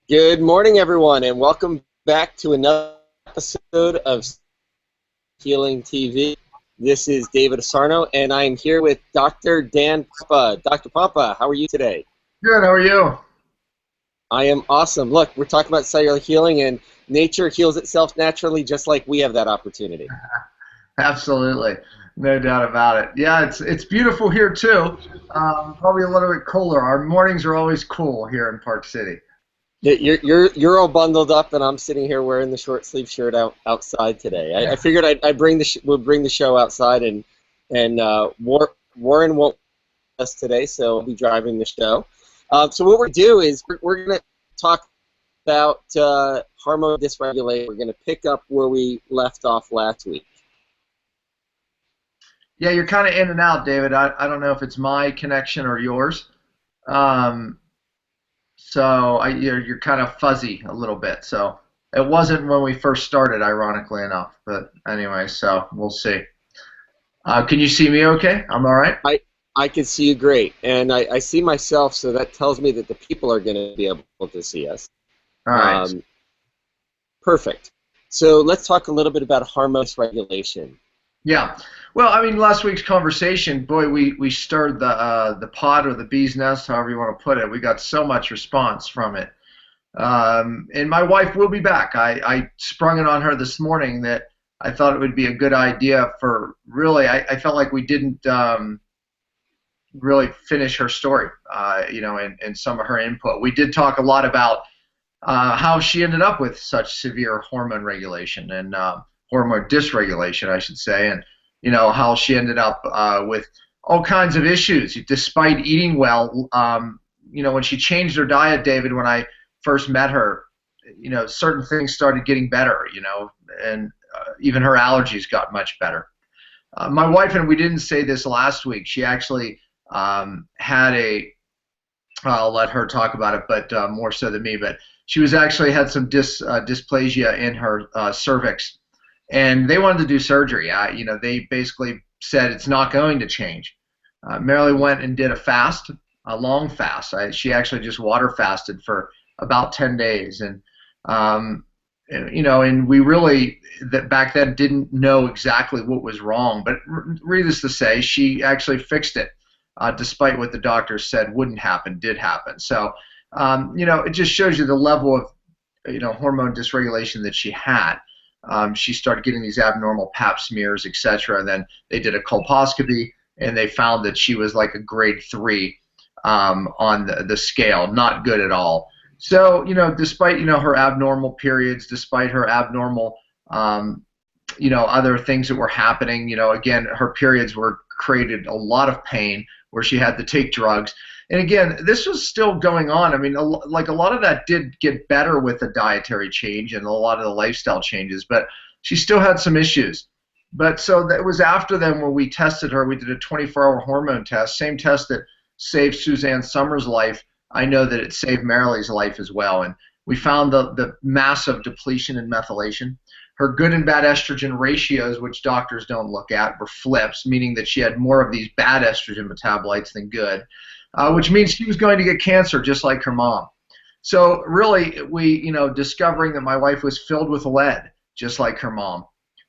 Good morning, everyone, and welcome back to another episode of Healing TV. This is David Asarno, and I am here with Dr. Dan Pompa. Dr. Pompa, how are you today? Good, how are you? I am awesome. Look, we're talking about cellular healing, and nature heals itself naturally just like we have that opportunity. Absolutely, no doubt about it. Yeah, it's beautiful here too. Probably a little bit cooler. Our mornings are always cool here in Park City. You're all bundled up, and I'm sitting here wearing the short sleeve shirt outside today. I figured I'd bring we'll bring the show outside, and Warren won't be us today, so I'll be driving the show. So what we're do is we're going to talk about hormone dysregulation. We're going to pick up where we left off last week. Yeah, you're kind of in and out, David. I don't know if it's my connection or yours. So you're kind of fuzzy a little bit. So it wasn't when we first started, ironically enough. But anyway, so we'll see. Can you see me okay? I'm all right? I can see you great, and I see myself, so that tells me that the people are going to be able to see us. All right. Perfect. So let's talk a little bit about hormone dysregulation. Yeah. Well, I mean, last week's conversation, boy, we stirred the pot or the bee's nest, however you want to put it. We got so much response from it. And my wife will be back. I sprung it on her this morning that I thought it would be a good idea for really, I felt like we didn't really finish her story, and some of her input. We did talk a lot about how she ended up with such severe hormone regulation and hormone dysregulation, I should say, and how she ended up with all kinds of issues despite eating well. When she changed her diet, David, when I first met her, certain things started getting better, and even her allergies got much better. My wife, and we didn't say this last week, she actually had I'll let her talk about it, but more so than me, but she had some dysplasia in her cervix. And they wanted to do surgery. They basically said it's not going to change. Marilee went and did a long fast. She actually just water fasted for about 10 days. And, and we really, back then, didn't know exactly what was wrong. But needless to say, she actually fixed it, despite what the doctors said wouldn't happen, did happen. So, it just shows you the level of, hormone dysregulation that she had. She started getting these abnormal pap smears, etc. And then they did a colposcopy, and they found that she was like a grade 3 on the scale, not good at all. So, despite her abnormal periods, despite her abnormal other things that were happening, again, her periods created a lot of pain where she had to take drugs. And again, this was still going on. I mean, a lot of that did get better with the dietary change and a lot of the lifestyle changes, but she still had some issues. But so that was after then when we tested her. We did a 24-hour hormone test, same test that saved Suzanne Summers' life. I know that it saved Marilee's life as well. And we found the massive depletion in methylation. Her good and bad estrogen ratios, which doctors don't look at, were flips, meaning that she had more of these bad estrogen metabolites than good. Which means she was going to get cancer just like her mom. So really, we, discovering that my wife was filled with lead just like her mom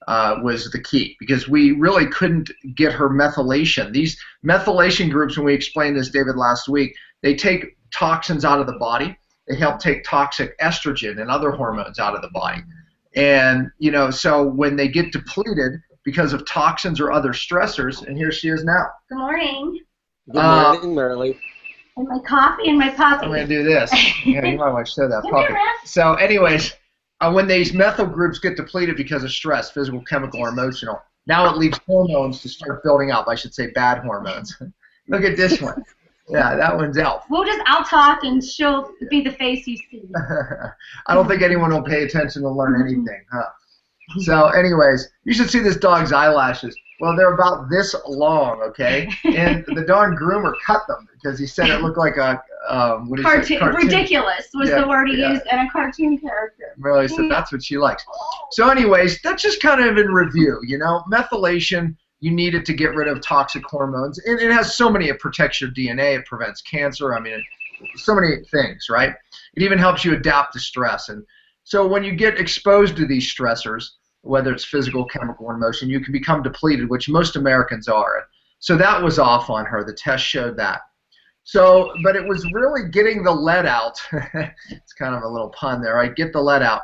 was the key, because we really couldn't get her methylation. These methylation groups, when we explained this, David, last week, they take toxins out of the body. They help take toxic estrogen and other hormones out of the body. And, so when they get depleted because of toxins or other stressors, and here she is now. Good morning. Good morning, Marilee. And my coffee and my puppy. I'm going to do this. Yeah, you might want to show that puppy. So anyways, when these methyl groups get depleted because of stress, physical, chemical, or emotional, now it leaves hormones to start building up. I should say bad hormones. Look at this one. Yeah, that one's out. I'll talk and she'll be the face you see. I don't think anyone will pay attention to learn anything, huh? So anyways, you should see this dog's eyelashes. Well, they're about this long, okay? And the darn groomer cut them because he said it looked like a cartoon. Ridiculous was the word he used, and a cartoon character. Really said that's what she likes. So anyways, that's just kind of in review, Methylation, you need it to get rid of toxic hormones. And it has so many. It protects your DNA. It prevents cancer. I mean, so many things, right? It even helps you adapt to stress. And so when you get exposed to these stressors, whether it's physical, chemical, or emotion, you can become depleted, which most Americans are. So that was off on her. The test showed that. So, but it was really getting the lead out. It's kind of a little pun there, right? Get the lead out.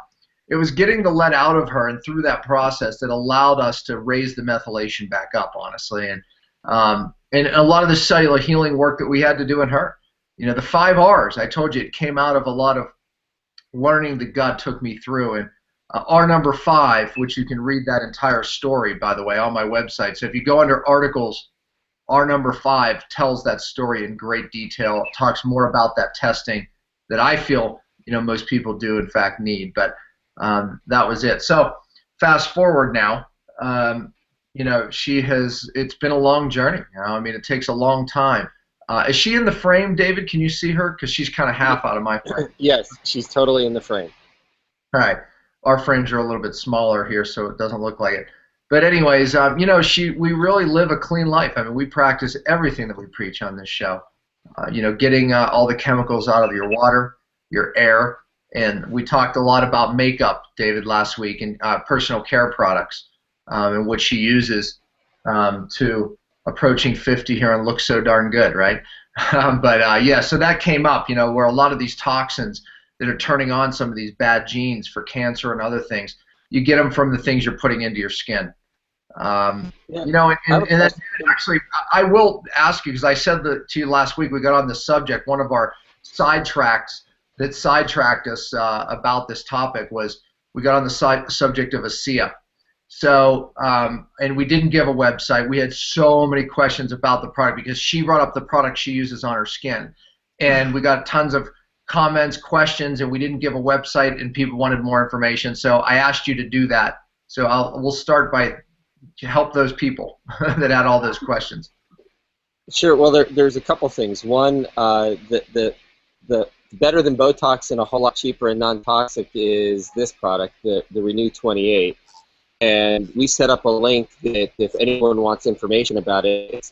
It was getting the lead out of her, and through that process that allowed us to raise the methylation back up, honestly. And a lot of the cellular healing work that we had to do in her. You know, the 5 R's, I told you, it came out of a lot of learning that God took me through. And R number 5, which you can read that entire story, by the way, on my website. So if you go under articles, R number 5 tells that story in great detail. It talks more about that testing that I feel, you know, most people do in fact need. But that was it. So fast forward now, you know, it's been a long journey. You know? I mean, it takes a long time. Is she in the frame, David? Can you see her? Because she's kind of half out of my frame. Yes, she's totally in the frame. All right. Our frames are a little bit smaller here, so it doesn't look like it. But anyways, you know, we really live a clean life. I mean, we practice everything that we preach on this show. You know, getting all the chemicals out of your water, your air, and we talked a lot about makeup, David, last week, and personal care products, and what she uses to approaching 50 here and looks so darn good, right? But yeah, so that came up, you know, where a lot of these toxins that are turning on some of these bad genes for cancer and other things, you get them from the things you're putting into your skin. You know, and then actually, I will ask you, because I said to you last week, we got on this subject, one of our sidetracks that sidetracked us about this topic was we got on the subject of ASEA. So, and we didn't give a website. We had so many questions about the product because she brought up the product she uses on her skin. And we got tons of comments, questions, and we didn't give a website, and people wanted more information. So I asked you to do that. So we'll start by to help those people that had all those questions. Sure. Well, there's a couple things. One, the better than Botox and a whole lot cheaper and non-toxic is this product, the Renew 28. And we set up a link that if anyone wants information about it, it's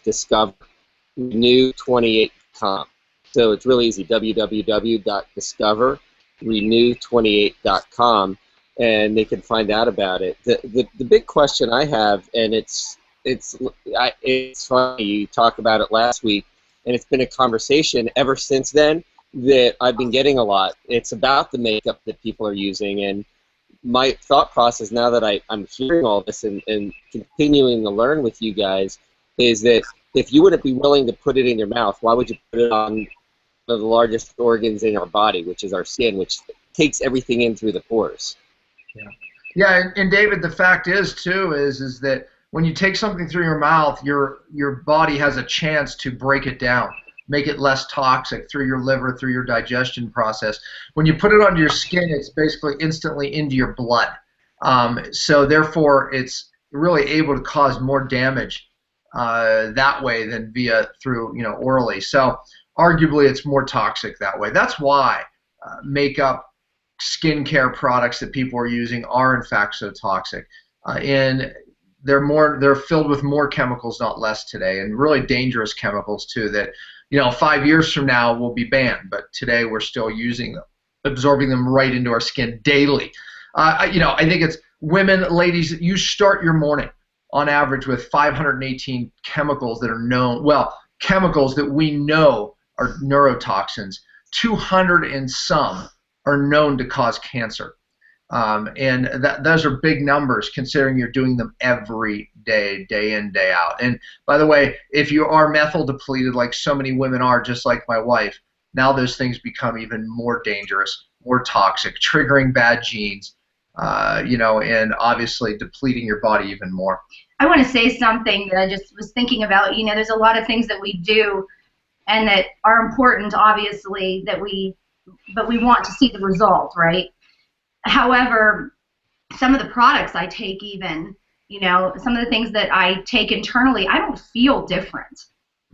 discoverrenew28.com. So it's really easy, www.discoverrenew28.com, and they can find out about it. The big question I have, and it's funny, you talked about it last week, and it's been a conversation ever since then that I've been getting a lot. It's about the makeup that people are using, and my thought process now that I'm hearing all this and continuing to learn with you guys is that if you wouldn't be willing to put it in your mouth, why would you put it on one of the largest organs in our body, which is our skin, which takes everything in through the pores? Yeah, and David, the fact is too is that when you take something through your mouth, your body has a chance to break it down, make it less toxic through your liver, through your digestion process. When you put it onto your skin, it's basically instantly into your blood. So therefore, it's really able to cause more damage that way than through orally. So arguably, it's more toxic that way. That's why makeup, skincare products that people are using are in fact so toxic, and they're filled with more chemicals, not less today, and really dangerous chemicals too. That 5 years from now will be banned, but today we're still using them, absorbing them right into our skin daily. I think it's women, ladies, you start your morning on average with 518 chemicals that are known, chemicals that we know are neurotoxins. 200 and some are known to cause cancer. And those are big numbers considering you're doing them every day, day in, day out. And by the way, if you are methyl depleted like so many women are, just like my wife, now those things become even more dangerous, more toxic, triggering bad genes, and obviously depleting your body even more. I want to say something that I just was thinking about. There's a lot of things that we do and that are important, obviously, but we want to see the result, right? However, some of the products I take even, some of the things that I take internally, I don't feel different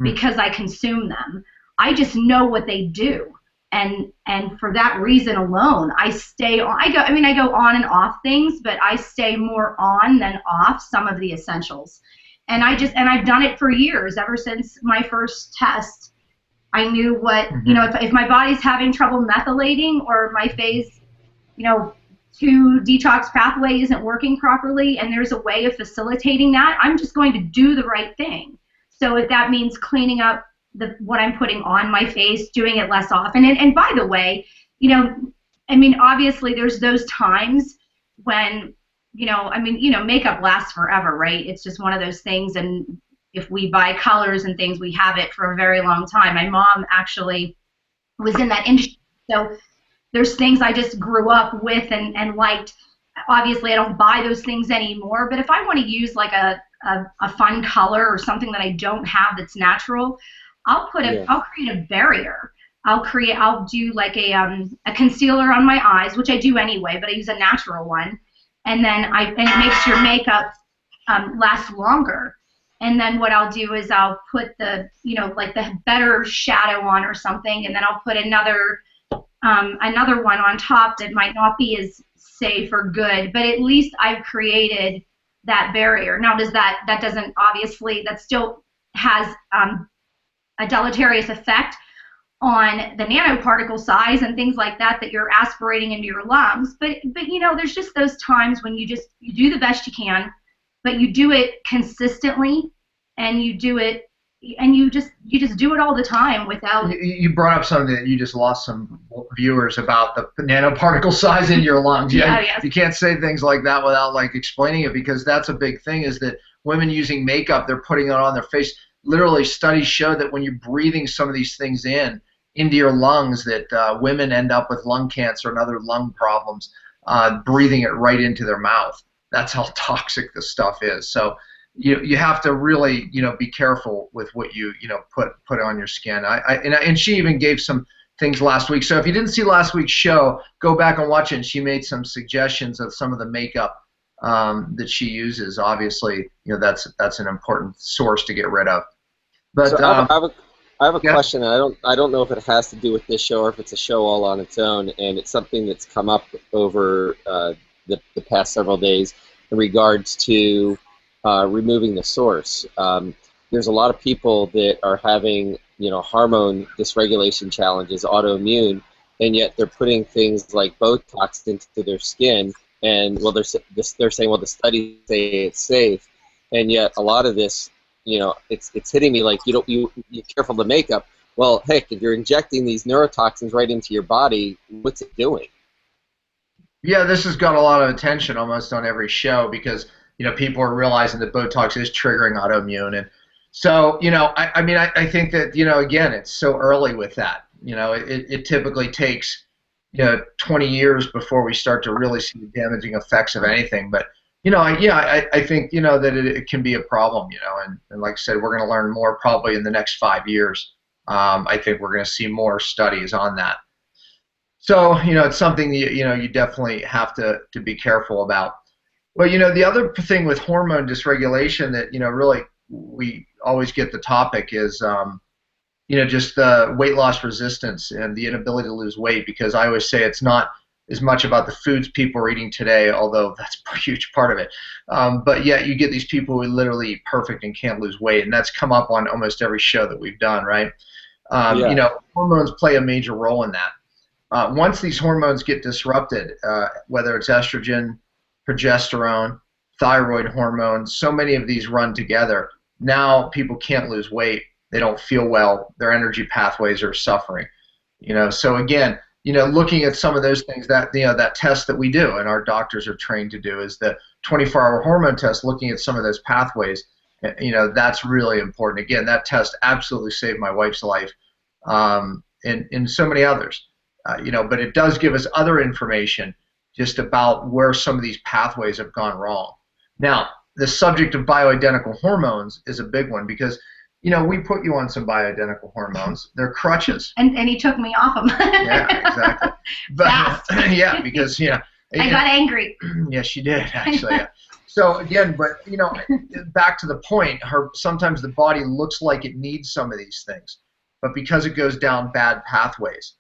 because I consume them. I just know what they do. And for that reason alone, I stay on. I go on and off things, but I stay more on than off some of the essentials. And I've done it for years, ever since my first test. I knew what, you know, if my body's having trouble methylating or my phase, you know, 2 detox pathway isn't working properly and there's a way of facilitating that, I'm just going to do the right thing. So if that means cleaning up what I'm putting on my face, doing it less often. And by the way, you know, I mean, obviously there's those times when, you know, I mean, you know, makeup lasts forever, right? It's just one of those things. And if we buy colors and things, we have it for a very long time. My mom actually was in that industry. So there's things I just grew up with and liked. Obviously, I don't buy those things anymore. But if I want to use like a fun color or something that I don't have that's natural, I'll create a barrier. I'll do like a concealer on my eyes, which I do anyway, but I use a natural one, and then it makes your makeup last longer. And then what I'll do is I'll put the, you know, like the better shadow on or something, and then I'll put another one on top that might not be as safe or good, but at least I've created that barrier. Now, that doesn't obviously, that still has a deleterious effect on the nanoparticle size and things like that you're aspirating into your lungs. But you know, there's just those times when you do the best you can, but you do it consistently, and you do it, and you just do it all the time without. You brought up something that you just lost some viewers about the nanoparticle size in your lungs. Yes. You can't say things like that without like explaining it, because that's a big thing. Is that women using makeup, they're putting it on their face. Literally, studies show that when you're breathing some of these things into your lungs, that women end up with lung cancer and other lung problems, breathing it right into their mouth. That's how toxic this stuff is. So you have to really, you know, be careful with what you put on your skin. And she even gave some things last week. So if you didn't see last week's show, go back and watch it. And she made some suggestions of some of the makeup that she uses. Obviously, you know, that's an important source to get rid of. But so I have a question, and I don't know if it has to do with this show or if it's a show all on its own, and it's something that's come up over the past several days in regards to removing the source. There's a lot of people that are having, you know, hormone dysregulation challenges, autoimmune, and yet they're putting things like Botox into their skin, and well, they're saying, well, the studies say it's safe, and yet a lot of this, you know, it's hitting me like you're careful of the makeup. Well, heck, if you're injecting these neurotoxins right into your body, what's it doing? Yeah, this has got a lot of attention almost on every show, because, you know, people are realizing that Botox is triggering autoimmune. And so, you know, I mean, I think that, you know, again, it's so early with that. You know, it typically takes, you know, 20 years before we start to really see the damaging effects of anything. But, you know, I think, you know, that it can be a problem, you know, and like I said, we're going to learn more probably in the next 5 years. I think we're going to see more studies on that. So, you know, it's something you definitely have to be careful about. Well, you know, the other thing with hormone dysregulation that, you know, really we always get the topic is, you know, just the weight loss resistance and the inability to lose weight, because I always say it's not as much about the foods people are eating today, although that's a huge part of it. But yet you get these people who literally eat perfect and can't lose weight, and that's come up on almost every show that we've done, right? You know, hormones play a major role in that. Once these hormones get disrupted, whether it's estrogen, progesterone, thyroid hormones, so many of these run together. Now people can't lose weight. They don't feel well. Their energy pathways are suffering. You know, so again, you know, looking at some of those things that, you know, that test that we do and our doctors are trained to do is the 24-hour hormone test, looking at some of those pathways. You know, that's really important. Again, that test absolutely saved my wife's life, and so many others. You know, but it does give us other information just about where some of these pathways have gone wrong. Now, the subject of bioidentical hormones is a big one, because, you know, we put you on some bioidentical hormones. They're crutches. And he took me off them. Yeah, exactly. But yeah, because, you know, I got angry. Yeah, she did, actually. Yeah. So again, but, you know, back to the point, sometimes the body looks like it needs some of these things, but because it goes down bad pathways,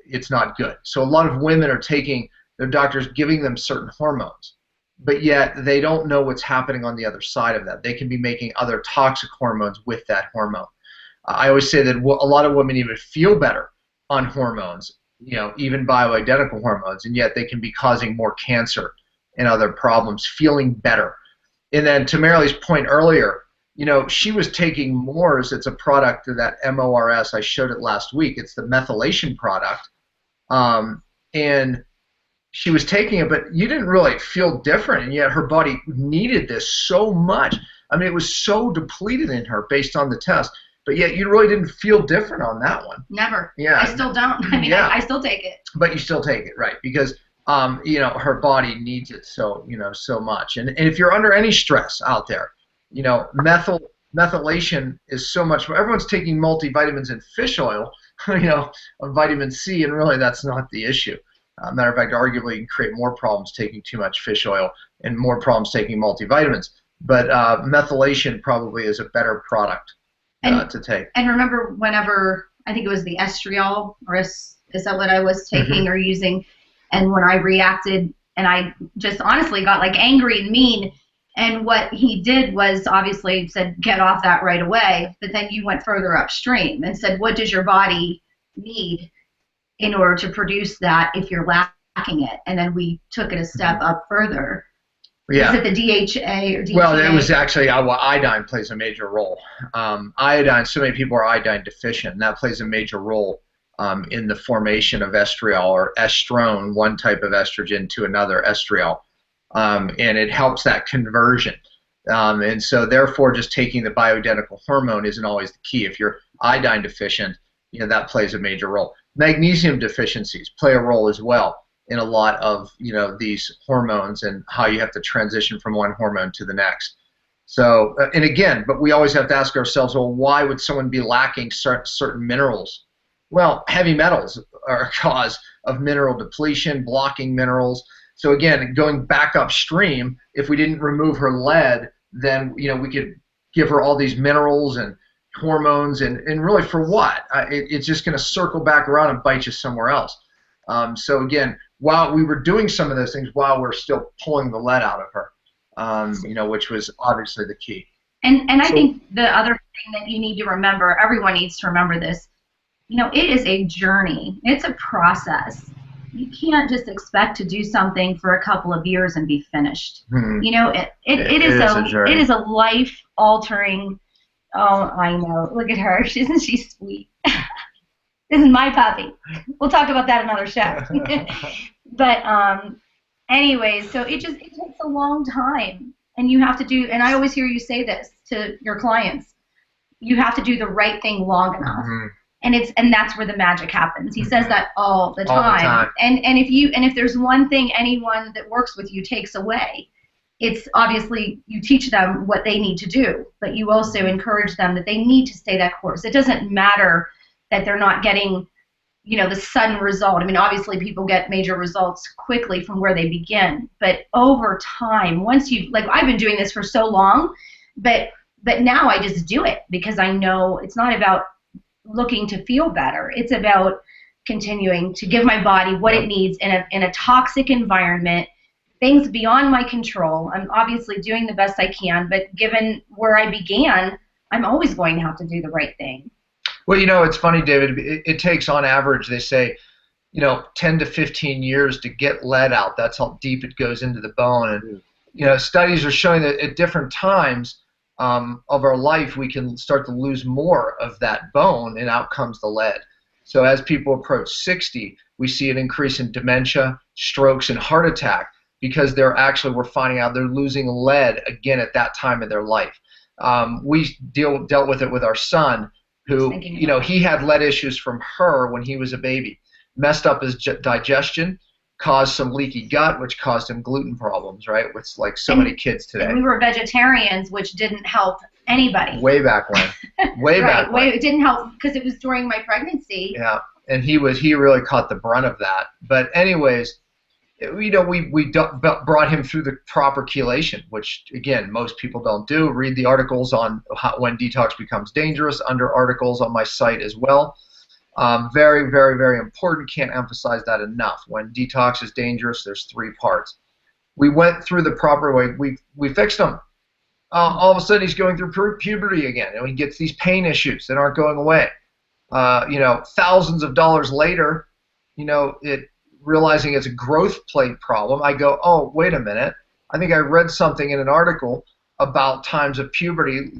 it's not good. So a lot of women are taking their doctors giving them certain hormones, but yet they don't know what's happening on the other side of that. They can be making other toxic hormones with that hormone. I always say that a lot of women even feel better on hormones, even bioidentical hormones, and yet they can be causing more cancer and other problems, feeling better. And then to Marilee's point earlier, she was taking MORS. It's a product of that MORS. I showed it last week. It's the methylation product. And she was taking it, but you didn't really feel different, and yet her body needed this so much. I mean, it was so depleted in her based on the test, but yet you really didn't feel different on that one. Never. Yeah. I still don't. I mean, yeah. I still take it. But you still take it, right? Because her body needs it so much. And if you're under any stress out there, methylation is so much. Everyone's taking multivitamins and fish oil, of vitamin C, and really that's not the issue. Matter of fact, arguably you can create more problems taking too much fish oil and more problems taking multivitamins. But methylation probably is a better product to take. And remember, whenever, I think it was the estriol, or is that what I was taking or using? And when I reacted, and I just honestly got like angry and mean, and what he did was obviously said, get off that right away. But then you went further upstream and said, what does your body need in order to produce that if you're lacking it? And then we took it a step up further. Yeah. Is it the DHA or DHA? Well, it was actually iodine plays a major role. Iodine, so many people are iodine deficient, and that plays a major role in the formation of estriol or estrone, one type of estrogen to another, estriol. And it helps that conversion. And so therefore just taking the bioidentical hormone isn't always the key. If you're iodine deficient, that plays a major role. Magnesium deficiencies play a role as well in a lot of these hormones and how you have to transition from one hormone to the next. So, and again, but we always have to ask ourselves, well, why would someone be lacking certain minerals? Well, heavy metals are a cause of mineral depletion, blocking minerals. So again, going back upstream, if we didn't remove her lead, then we could give her all these minerals and hormones, and really for what? It's just going to circle back around and bite you somewhere else. So again, while we were doing some of those things, while we're still pulling the lead out of her, which was obviously the key. And I think the other thing that you need to remember, everyone needs to remember this, it is a journey. It's a process. You can't just expect to do something for a couple of years and be finished. It is a life-altering. Oh, I know. Look at her. Isn't she sweet? This is my puppy. We'll talk about that another show. But anyways, so it takes a long time, and you have to do. And I always hear you say this to your clients: you have to do the right thing long enough. And that's where the magic happens. He says that all the time. And if there's one thing anyone that works with you takes away, it's obviously you teach them what they need to do, but you also encourage them that they need to stay that course. It doesn't matter that they're not getting, the sudden result. I mean, obviously people get major results quickly from where they begin, but over time, once I've been doing this for so long, but now I just do it because I know it's not about looking to feel better. It's about continuing to give my body what it needs in a toxic environment, things beyond my control. I'm obviously doing the best I can, but given where I began, I'm always going to have to do the right thing. Well, it's funny, David. It takes, on average, they say, 10 to 15 years to get lead out. That's how deep it goes into the bone. And, studies are showing that at different times of our life, we can start to lose more of that bone, and out comes the lead. So as people approach 60, we see an increase in dementia, strokes, and heart attack because we're finding out they're losing lead again at that time of their life. We dealt with it with our son, who, he had lead issues from her when he was a baby, messed up his digestion, caused some leaky gut, which caused him gluten problems, right? Which like many kids today. And we were vegetarians, which didn't help anybody. Way back when. Back when. It didn't help because it was during my pregnancy. Yeah, and he really caught the brunt of that. But anyways, we brought him through the proper chelation, which again most people don't do. Read the articles on when detox becomes dangerous under articles on my site as well. Very, very, very important. Can't emphasize that enough. When detox is dangerous, there's 3 parts. We went through the proper way. We fixed them. all of a sudden he's going through puberty again, and he gets these pain issues that aren't going away. Thousands of dollars later, realizing it's a growth plate problem, I go, oh, wait a minute. I think I read something in an article about times of puberty,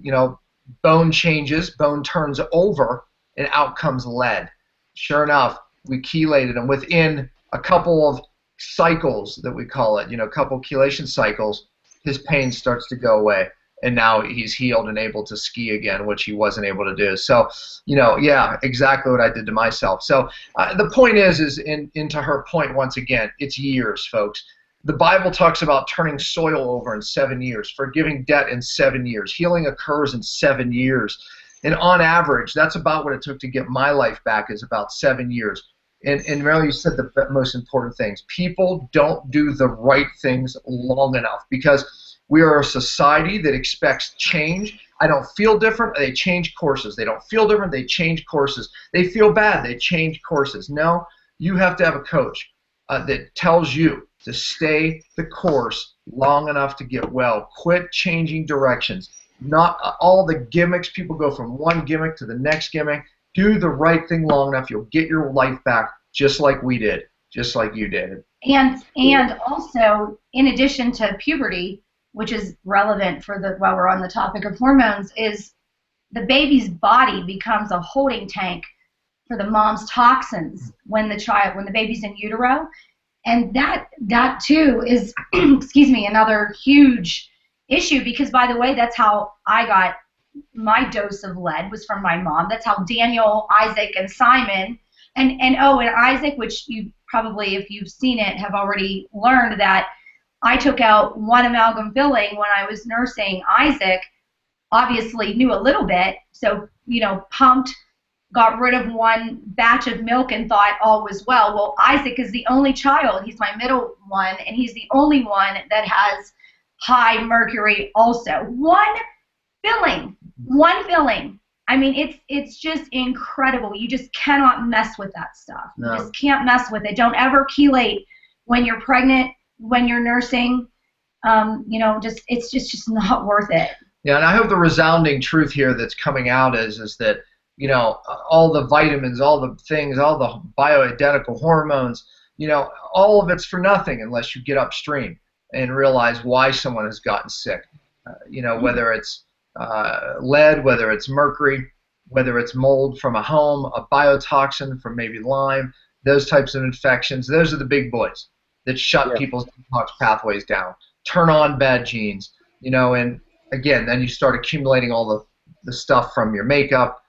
bone changes, bone turns over, and out comes lead. Sure enough, we chelated him within a couple of cycles, that we call it, a couple chelation cycles, his pain starts to go away. And now he's healed and able to ski again, which he wasn't able to do. So, yeah, exactly what I did to myself. So the point is into her point once again, it's years, folks. The Bible talks about turning soil over in 7 years, forgiving debt in 7 years. Healing occurs in 7 years. And on average, that's about what it took to get my life back, is about 7 years. And Meryl, you said the most important things. People don't do the right things long enough, because we are a society that expects change. I don't feel different, they change courses. They don't feel different, they change courses. They feel bad, they change courses. No, you have to have a coach that tells you to stay the course long enough to get well. Quit changing directions. Not all the gimmicks. People go from one gimmick to the next gimmick. Do the right thing long enough. You'll get your life back, just like we did, just like you did. And also, in addition to puberty, which is relevant for while we're on the topic of hormones, is the baby's body becomes a holding tank for the mom's toxins when the baby's in utero, and that too is excuse me, another huge issue, because, by the way, that's how I got my dose of lead, was from my mom. That's how Daniel, Isaac, and Simon, and Isaac, which you probably, if you've seen it, have already learned that I took out one amalgam filling when I was nursing Isaac. Obviously knew a little bit, so, pumped, got rid of one batch of milk and thought all was well. Well, Isaac is the only child, he's my middle one, and he's the only one that has high mercury also. One filling. I mean, it's just incredible. You just cannot mess with that stuff. No. You just can't mess with it. Don't ever chelate when you're pregnant, when you're nursing. It's just not worth it. Yeah, and I hope the resounding truth here that's coming out is that, all the vitamins, all the things, all the bioidentical hormones, all of it's for nothing unless you get upstream and realize why someone has gotten sick. Whether it's lead, whether it's mercury, whether it's mold from a home, a biotoxin from maybe Lyme, those types of infections. Those are the big boys that shut people's detox pathways down, turn on bad genes, and again, then you start accumulating all the stuff from your makeup.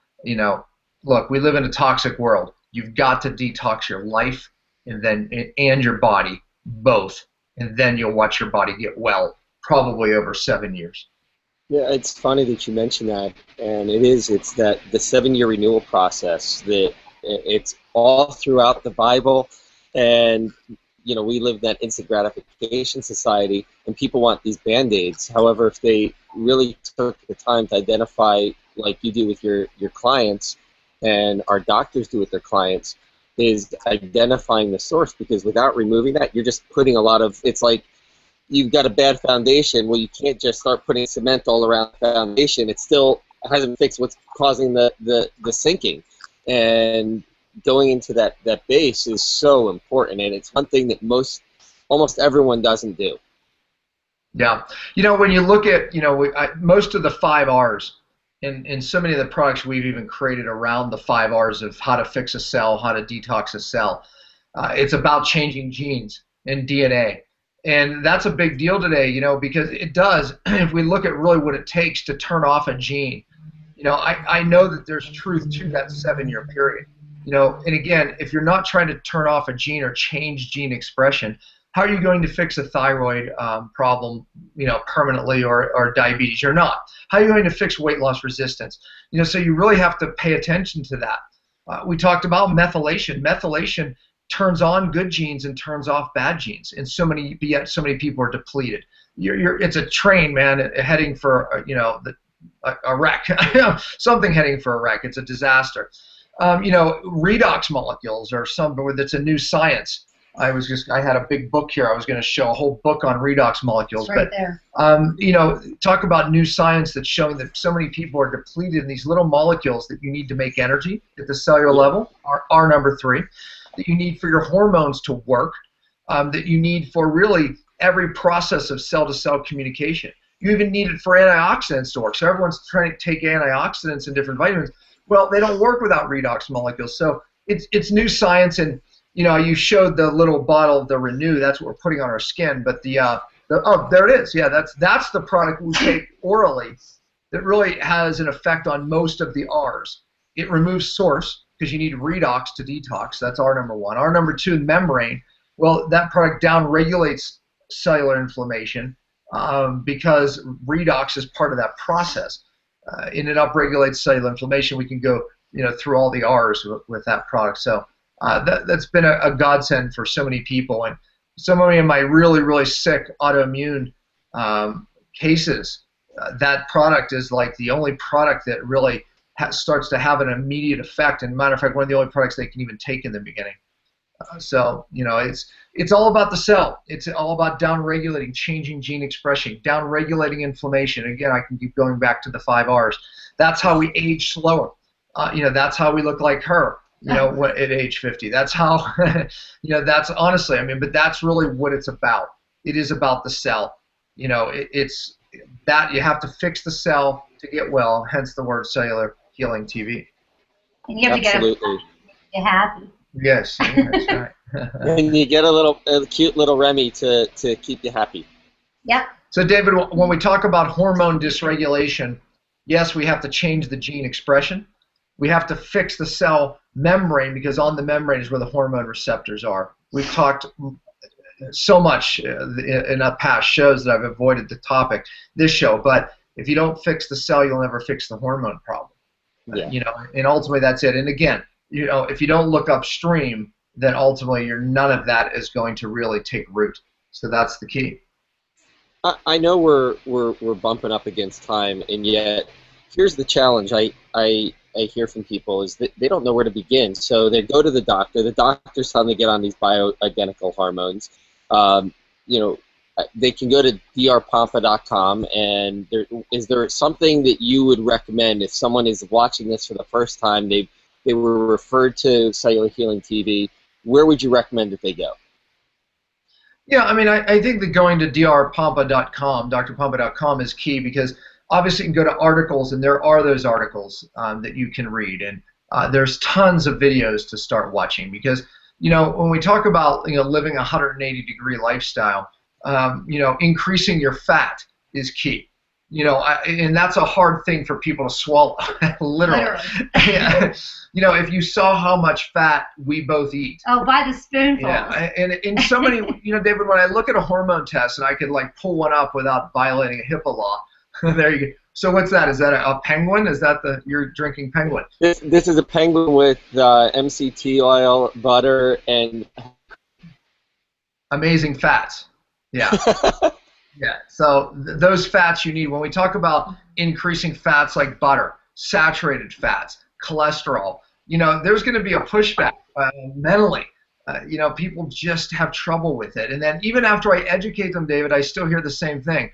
Look, we live in a toxic world. You've got to detox your life and your body, both, and then you'll watch your body get well, probably over 7 years. Yeah, it's funny that you mentioned that, and it's that the 7-year renewal process, that it's all throughout the Bible, and we live in that instant gratification society, and people want these Band-Aids. However, if they really took the time to identify, like you do with your clients, and our doctors do with their clients, is identifying the source, because without removing that, you're just putting a lot of, it's like you've got a bad foundation. Well, you can't just start putting cement all around the foundation. It still hasn't fixed what's causing the sinking. And going into that base is so important, and it's one thing that almost everyone doesn't do. Yeah. When you look at, most of the 5 R's, and so many of the products we've even created around the 5 R's of how to fix a cell, how to detox a cell, it's about changing genes and DNA. And that's a big deal today, because it does, if we look at really what it takes to turn off a gene. I know that there's truth to that 7-year period. And again, if you're not trying to turn off a gene or change gene expression, how are you going to fix a thyroid problem, permanently, or diabetes? You're not. How are you going to fix weight loss resistance? So you really have to pay attention to that. We talked about methylation. Methylation turns on good genes and turns off bad genes, and yet so many people are depleted. It's a train, man, heading for a wreck. Something heading for a wreck. It's a disaster. Redox molecules are that's a new science. I had a big book here. I was going to show a whole book on redox molecules. It's right there. You know, talk about new science that's showing that so many people are depleted in these little molecules that you need to make energy at the cellular level, are number 3, that you need for your hormones to work, that you need for really every process of cell-to-cell communication. You even need it for antioxidants to work. So everyone's trying to take antioxidants and different vitamins. Well, they don't work without redox molecules. So it's new science, and you know, you showed the little bottle of the Renew. That's what we're putting on our skin. But oh, there it is. Yeah, that's the product we take orally that really has an effect on most of the R's. It removes source because you need redox to detox. That's R number 1. R number 2, membrane. Well, that product down-regulates cellular inflammation because redox is part of that process. And it upregulates cellular inflammation. We can go, you know, through all the R's with that product. So that's been a godsend for so many people. And so many of my really, really sick autoimmune cases, that product is like the only product that really starts to have an immediate effect. And matter of fact, one of the only products they can even take in the beginning. So, you know, it's all about the cell. It's all about down-regulating, changing gene expression, down-regulating inflammation. Again, I can keep going back to the 5 R's. That's how we age slower. You know, that's how we look like her, you know, at age 50. That's how, you know, that's honestly, I mean, but that's really what it's about. It is about the cell. You know, it's that you have to fix the cell to get well, hence the word Cellular Healing TV. And you have Absolutely. to get happy. Yes, that's right. And you get a cute little Remy to keep you happy. Yep. So, David, when we talk about hormone dysregulation, yes, we have to change the gene expression. We have to fix the cell membrane because on the membrane is where the hormone receptors are. We've talked so much in past shows that I've avoided the topic this show, but if you don't fix the cell, you'll never fix the hormone problem. Yeah. You know, and ultimately that's it. And again, you know, if you don't look upstream, then ultimately none of that is going to really take root. So that's the key. I know we're bumping up against time, and yet here's the challenge I hear from people is that they don't know where to begin. So they go to the doctor. The doctor's telling them to get on these bioidentical hormones. You know, they can go to drpompa.com, and is there something that you would recommend if someone is watching this for the first time, they were referred to Cellular Healing TV, where would you recommend that they go? Yeah, I mean, I think that going to drpompa.com, drpompa.com is key because obviously you can go to articles, and there are those articles that you can read, and there's tons of videos to start watching because, you know, when we talk about, you know, living a 180-degree lifestyle, you know, increasing your fat is key. You know, and that's a hard thing for people to swallow, literally. Yeah. You know, if you saw how much fat we both eat. Oh, by the spoonful. Yeah, and in so many, you know, David, when I look at a hormone test and I could like pull one up without violating a HIPAA law, there you go. So what's that? Is that a penguin? Is that you're drinking penguin? This is a penguin with MCT oil, butter, and amazing fats. Yeah. Yeah, so those fats you need. When we talk about increasing fats like butter, saturated fats, cholesterol, you know, there's going to be a pushback mentally. You know, people just have trouble with it. And then even after I educate them, David, I still hear the same thing.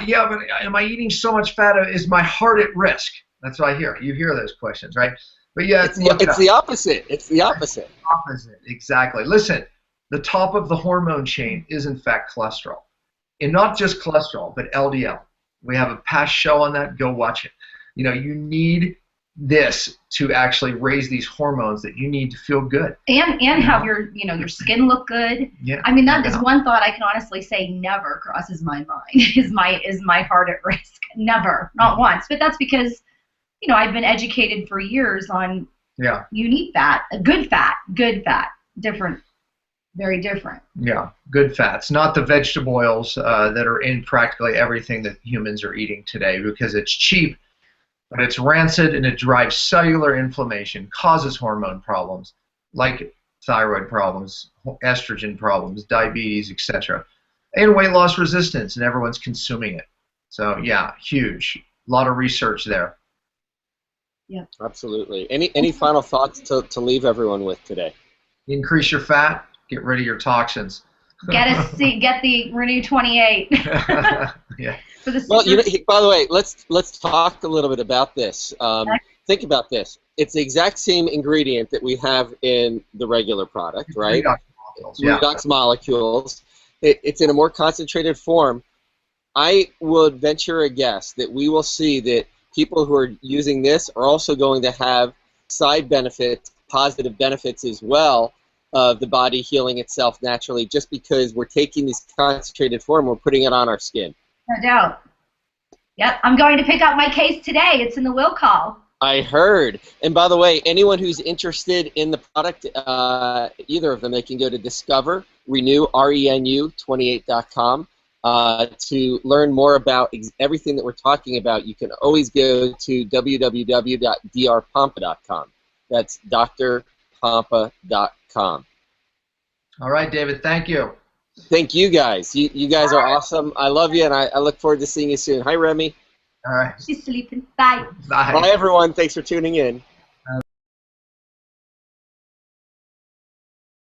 Yeah, but am I eating so much fat? Is my heart at risk? That's what I hear. You hear those questions, right? But yeah, it's the opposite. It's the opposite. Opposite, exactly. Listen, the top of the hormone chain is in fact cholesterol. And not just cholesterol, but LDL. We have a past show on that. Go watch it. You know, you need this to actually raise these hormones that you need to feel good. And have your, you know, your skin look good. Yeah. I mean, that is one thought I can honestly say never crosses my mind. Is my heart at risk? Never. Not once. But that's because, you know, I've been educated for years on you need fat, good fat, different. Very different. Yeah, good fats, not the vegetable oils that are in practically everything that humans are eating today because it's cheap, but it's rancid and it drives cellular inflammation, causes hormone problems like thyroid problems, estrogen problems, diabetes, etc., and weight loss resistance, and everyone's consuming it. So yeah, huge. A lot of research there. Yeah. Absolutely. Any final thoughts to leave everyone with today? Increase your fat. Get rid of your toxins. Get the Renew 28. Yeah. For the Well, by the way, let's talk a little bit about this. Think about this. It's the exact same ingredient that we have in the regular product, right? Redox molecules. Yeah. Redox molecules. It's in a more concentrated form. I would venture a guess that we will see that people who are using this are also going to have side benefits, positive benefits as well, of the body healing itself naturally, just because we're taking this concentrated form, we're putting it on our skin. No doubt. Yep, I'm going to pick up my case today. It's in the will call. I heard. And by the way, anyone who's interested in the product, either of them, they can go to Discover, Renew, RENU28.com to learn more about everything that we're talking about. You can always go to www.drpompa.com. That's drpompa.com. All right, David, thank you. Thank you guys. You guys are awesome. I love you, and I look forward to seeing you soon. Hi, Remy. All right. She's sleeping. Bye. Bye. Bye, everyone. Thanks for tuning in.